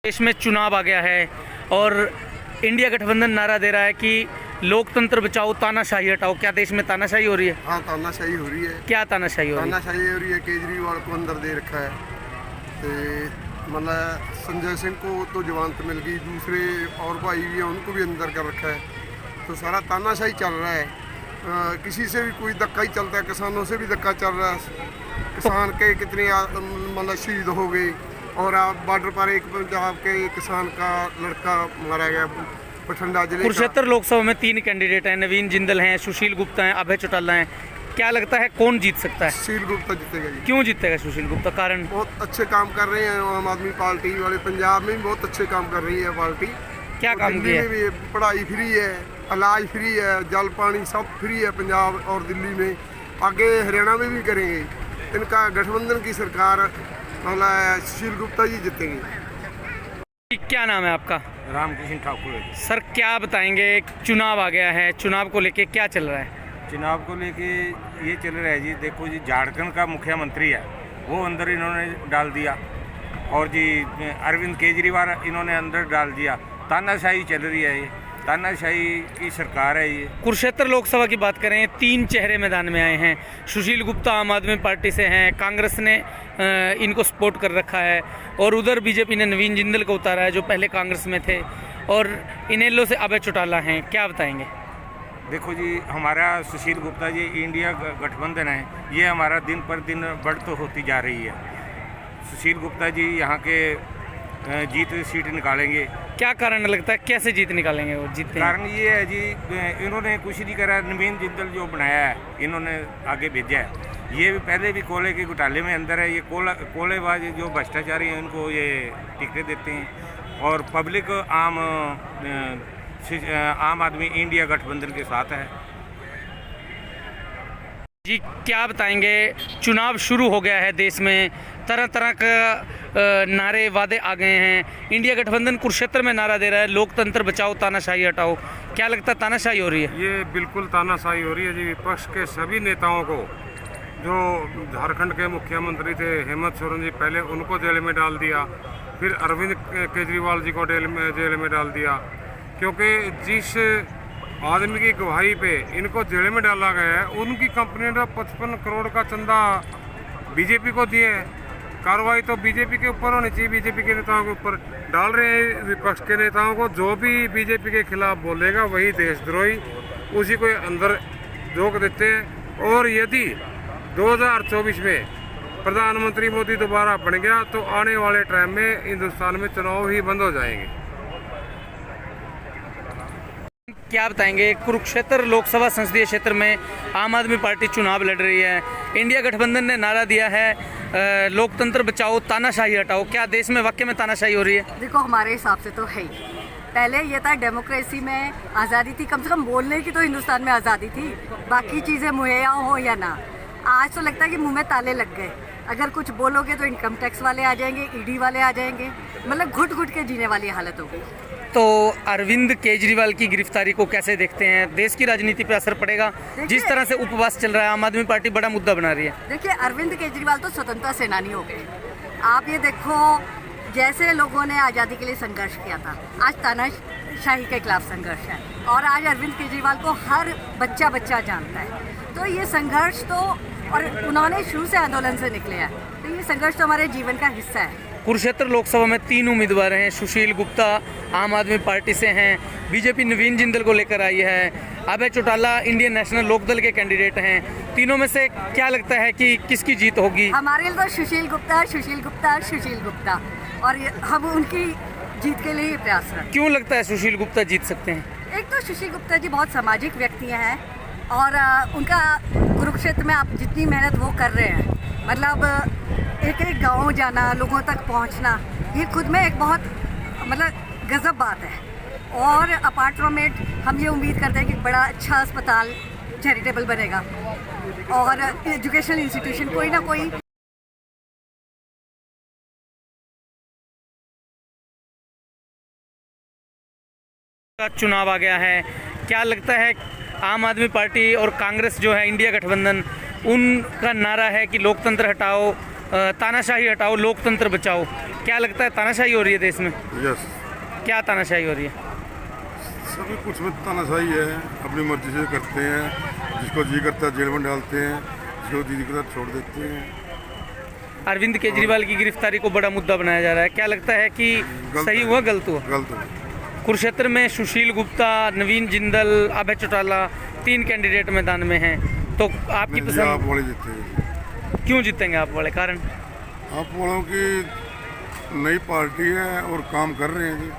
देश में चुनाव आ गया है और इंडिया गठबंधन नारा दे रहा है कि लोकतंत्र बचाओ तानाशाही हटाओ। क्या देश में तानाशाही हो रही है? हाँ, तानाशाही हो रही है। क्या तानाशाही हो रही है? तानाशाही हो रही है। केजरीवाल को अंदर दे रखा है तो मतलब संजय सिंह को तो जमानत मिल गई, दूसरे और भाई भी हैं उनको भी अंदर कर रखा है। तो सारा तानाशाही चल रहा है। किसी से भी कोई धक्का ही चलता है, किसानों से भी धक्का चल रहा है। किसान के कितने मतलब शहीद हो गए और आप बॉर्डर पर एक पंजाब के किसान का लड़का मारा गया बठिंडा जिले। कुरुक्षेत्र लोकसभा में 3 कैंडिडेट हैं, नवीन जिंदल हैं, सुशील गुप्ता हैं, अभय चौटाला हैं। क्या लगता है कौन जीत सकता है? सुशील गुप्ता जीतेगा जी। क्यों जीतेगा सुशील गुप्ता? कारण बहुत अच्छे काम कर रहे हैं आम आदमी पार्टी वाले। पंजाब में भी बहुत अच्छे काम कर रही है पार्टी। क्या काम किया? दिल्ली में भी पढ़ाई फ्री है, इलाज फ्री है, जल पानी सब फ्री है पंजाब और दिल्ली में। आगे हरियाणा में भी करेंगे। इनका गठबंधन की सरकार मतलब सुशील गुप्ता जी जीतेंगे। क्या नाम है आपका? रामकृष्ण ठाकुर। सर क्या बताएंगे, चुनाव आ गया है, चुनाव को लेके क्या चल रहा है? चुनाव को लेके ये चल रहा है जी, देखो जी झारखंड का मुख्यमंत्री है वो अंदर इन्होंने डाल दिया और जी अरविंद केजरीवाल इन्होंने अंदर डाल दिया। तानाशाही चल रही है, ये तानाशाही की सरकार है ये। कुरुक्षेत्र लोकसभा की बात करें, 3 चेहरे मैदान में आए हैं। सुशील गुप्ता आम आदमी पार्टी से हैं, कांग्रेस ने इनको सपोर्ट कर रखा है और उधर बीजेपी ने नवीन जिंदल को उतारा है जो पहले कांग्रेस में थे, और इनेलो से अभय चौटाला हैं। क्या बताएंगे? देखो जी, हमारा सुशील गुप्ता जी इंडिया गठबंधन है, ये हमारा दिन पर दिन बढ़ती होती जा रही है। सुशील गुप्ता जी यहाँ के जीत सीट निकालेंगे। क्या कारण लगता है, कैसे जीत निकालेंगे वो? जीतते कारण ये है जी, इन्होंने कुछ नहीं करा। नवीन जिंदल जो बनाया है इन्होंने आगे भेजा है। ये भी पहले भी कोले के घोटाले में अंदर है। ये कोलेबाज जो भ्रष्टाचारी हैं उनको ये टिकटें देते हैं और पब्लिक आम आदमी इंडिया गठबंधन के साथ है जी। क्या बताएंगे, चुनाव शुरू हो गया है देश में, तरह तरह का नारे वादे आ गए हैं। इंडिया गठबंधन कुरुक्षेत्र में नारा दे रहा है लोकतंत्र बचाओ तानाशाही हटाओ। क्या लगता है तानाशाही हो रही है? ये बिल्कुल तानाशाही हो रही है जी। विपक्ष के सभी नेताओं को, जो झारखंड के मुख्यमंत्री थे हेमंत सोरेन जी, पहले उनको जेल में डाल दिया, फिर अरविंद केजरीवाल जी को जेल में डाल दिया, क्योंकि जिस आदमी की गवाही पे इनको जेल में डाला गया है उनकी कंपनी ने 55 करोड़ का चंदा बीजेपी को दिए है। कार्रवाई तो बीजेपी के ऊपर होनी चाहिए, बीजेपी के नेताओं के ऊपर डाल रहे हैं विपक्ष के नेताओं को। जो भी बीजेपी के खिलाफ बोलेगा वही देशद्रोही, उसी को अंदर झोंक देते हैं। और यदि 2024 में प्रधानमंत्री मोदी दोबारा बन गया तो आने वाले टाइम में हिंदुस्तान में चुनाव ही बंद हो जाएंगे। क्या बताएंगे, कुरुक्षेत्र लोकसभा संसदीय क्षेत्र में आम आदमी पार्टी चुनाव लड़ रही है। इंडिया गठबंधन ने नारा दिया है लोकतंत्र बचाओ तानाशाही हटाओ। क्या देश में वाकई में तानाशाही हो रही है? देखो, हमारे हिसाब से तो है ही। पहले ये था डेमोक्रेसी में आज़ादी थी, कम से कम बोलने की तो हिंदुस्तान में आज़ादी थी, बाकी चीज़ें मुहैया हो या ना। आज तो लगता है कि मुंह में ताले लग गए। अगर कुछ बोलोगे तो इनकम टैक्स वाले आ जाएंगे, ईडी वाले आ जाएंगे, मतलब घुट घुट के जीने वाली हालत हो गई। तो अरविंद केजरीवाल की गिरफ्तारी को कैसे देखते हैं? देश की राजनीति पर असर पड़ेगा? जिस तरह से उपवास चल रहा है, आम आदमी पार्टी बड़ा मुद्दा बना रही है। देखिए, अरविंद केजरीवाल तो स्वतंत्रता सेनानी हो गए। आप ये देखो, जैसे लोगों ने आज़ादी के लिए संघर्ष किया था, आज तानाशाही के खिलाफ संघर्ष है और आज अरविंद केजरीवाल को हर बच्चा जानता है। तो ये संघर्ष तो, और उन्होंने शुरू से आंदोलन से निकले हैं, तो ये संघर्ष तो हमारे जीवन का हिस्सा है। कुरुक्षेत्र लोकसभा में 3 उम्मीदवार हैं। सुशील गुप्ता आम आदमी पार्टी से हैं, बीजेपी नवीन जिंदल को लेकर आई है, अभय चौटाला इंडियन नेशनल लोकदल के कैंडिडेट हैं। तीनों में से क्या लगता है कि किसकी जीत होगी? हमारे लिए तो सुशील गुप्ता, सुशील गुप्ता, सुशील गुप्ता, और हम उनकी जीत के लिए ही प्रयास करते हैं। क्यों लगता है सुशील गुप्ता जीत सकते हैं? एक तो सुशील गुप्ता जी बहुत सामाजिक व्यक्ति हैं और उनका कुरुक्षेत्र में आप जितनी मेहनत वो कर रहे हैं, मतलब एक एक गांव जाना, लोगों तक पहुंचना, ये खुद में एक बहुत मतलब गजब बात है। और अपार्ट फ्रॉम इट, हम ये उम्मीद करते हैं कि बड़ा अच्छा अस्पताल चैरिटेबल बनेगा और एजुकेशनल इंस्टीट्यूशन कोई ना कोई। चुनाव आ गया है, क्या लगता है आम आदमी पार्टी और कांग्रेस जो है इंडिया गठबंधन, उनका नारा है कि लोकतंत्र हटाओ तानाशाही हटाओ लोकतंत्र बचाओ, क्या लगता है तानाशाही हो रही है देश में? यस, क्या तानाशाही हो रही है? सभी कुछ में तानाशाही है, अपनी मर्जी से करते हैं, जिसको जी करता है जेल में डालते हैं, जिसको जी करता है छोड़ देते हैं। अरविंद केजरीवाल की गिरफ्तारी को बड़ा मुद्दा बनाया जा रहा है, क्या लगता है कि सही है। हुआ गलत हुआ? गलत हो। कुरुक्षेत्र में सुशील गुप्ता, नवीन जिंदल, अभय चौटाला 3 कैंडिडेट मैदान में हैं, तो आपकी आप पसंद वाले जीते हैं। क्यों जीतेंगे आप वाले? कारण? आप वालों की नई पार्टी है और काम कर रहे हैं जी।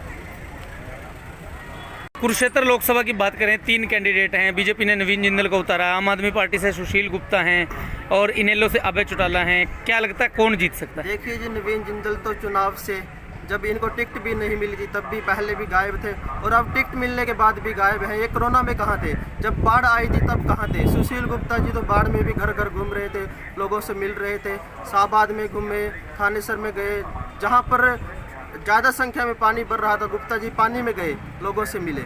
कुरुक्षेत्र लोकसभा की बात करें, 3 कैंडिडेट हैं। बीजेपी ने नवीन जिंदल को उतारा, आम आदमी पार्टी से सुशील गुप्ता हैं और इनेलो से अभय चौटाला हैं। क्या लगता है कौन जीत सकता है? देखिए जी, नवीन जिंदल तो चुनाव से जब इनको टिकट भी नहीं मिली थी तब भी पहले भी गायब थे, और अब टिकट मिलने के बाद भी गायब हैं। ये कोरोना में कहाँ थे? जब बाढ़ आई थी तब कहाँ थे? सुशील गुप्ता जी तो बाढ़ में भी घर घर घूम रहे थे, लोगों से मिल रहे थे, शाहबाद में घूमे, थानेसर में गए, जहाँ पर ज़्यादा संख्या में पानी भर रहा था गुप्ता जी पानी में गए, लोगों से मिले।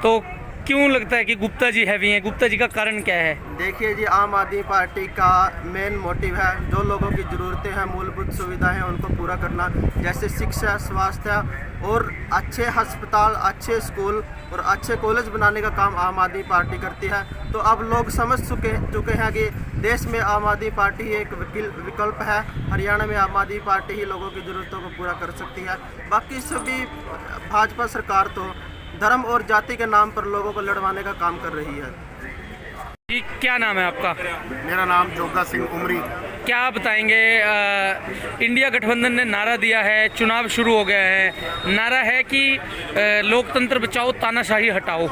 तो क्यों लगता है कि गुप्ता जी हैवी हैं? गुप्ता जी का कारण क्या है? देखिए जी, आम आदमी पार्टी का मेन मोटिव है जो लोगों की ज़रूरतें हैं, मूलभूत सुविधाएं हैं, उनको पूरा करना, जैसे शिक्षा, स्वास्थ्य और अच्छे अस्पताल, अच्छे स्कूल और अच्छे कॉलेज बनाने का काम आम आदमी पार्टी करती है। तो अब लोग समझ चुके हैं कि देश में आम आदमी पार्टी ही एक विकल्प है। हरियाणा में आम आदमी पार्टी ही लोगों की ज़रूरतों को पूरा कर सकती है। बाकी सभी भाजपा सरकार तो धर्म और जाति के नाम पर लोगों को लड़वाने का काम कर रही है। जी, क्या नाम है आपका? मेरा नाम जोगा सिंह उमरी। क्या आप बताएंगे, इंडिया गठबंधन ने नारा दिया है, चुनाव शुरू हो गया है, नारा है कि लोकतंत्र बचाओ तानाशाही हटाओ।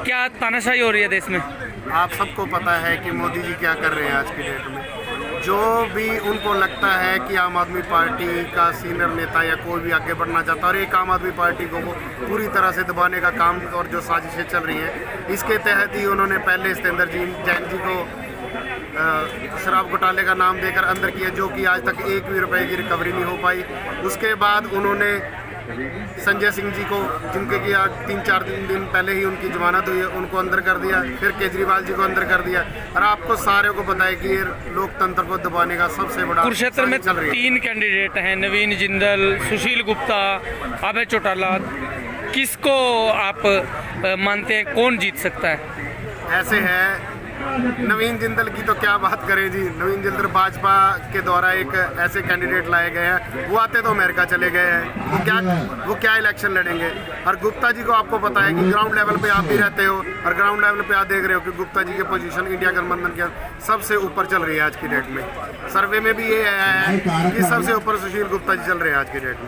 क्या तानाशाही हो रही है देश में? आप सबको पता है कि मोदी जी क्या कर रहे हैं आज की डेट में। जो भी उनको लगता है कि आम आदमी पार्टी का सीनियर नेता या कोई भी आगे बढ़ना चाहता है, और एक आम आदमी पार्टी को वो पूरी तरह से दबाने का काम और जो साजिशें चल रही हैं, इसके तहत ही उन्होंने पहले सत्येंद्र जैन जी को शराब घोटाले का नाम देकर अंदर किया, जो कि आज तक 1 भी रुपए की रिकवरी नहीं हो पाई। उसके बाद उन्होंने संजय सिंह जी को, जिनके कि आज 3-4 दिन पहले ही उनकी जमानत हुई है, उनको अंदर कर दिया। फिर केजरीवाल जी को अंदर कर दिया। और आपको सारे को पता है कि ये लोकतंत्र को दबाने का सबसे बड़ा कुरुक्षेत्र में चल रही है। 3 कैंडिडेट हैं, नवीन जिंदल, सुशील गुप्ता, अभय चौटाला। किसको आप मानते हैं कौन जीत सकता है? ऐसे है, नवीन जिंदल की तो क्या बात करें जी। नवीन जिंदल भाजपा के द्वारा एक ऐसे कैंडिडेट लाए गए हैं, वो आते तो अमेरिका चले गए हैं, वो क्या इलेक्शन लड़ेंगे। और गुप्ता जी को आपको पता है कि ग्राउंड लेवल पे आप भी रहते हो, और ग्राउंड लेवल पे आप देख रहे हो कि गुप्ता जी की पोजीशन इंडिया गठबंधन के सबसे ऊपर चल रही है आज की डेट में। सर्वे में भी ये है कि सबसे ऊपर सुशील गुप्ता जी चल रहे हैं आज की डेट में।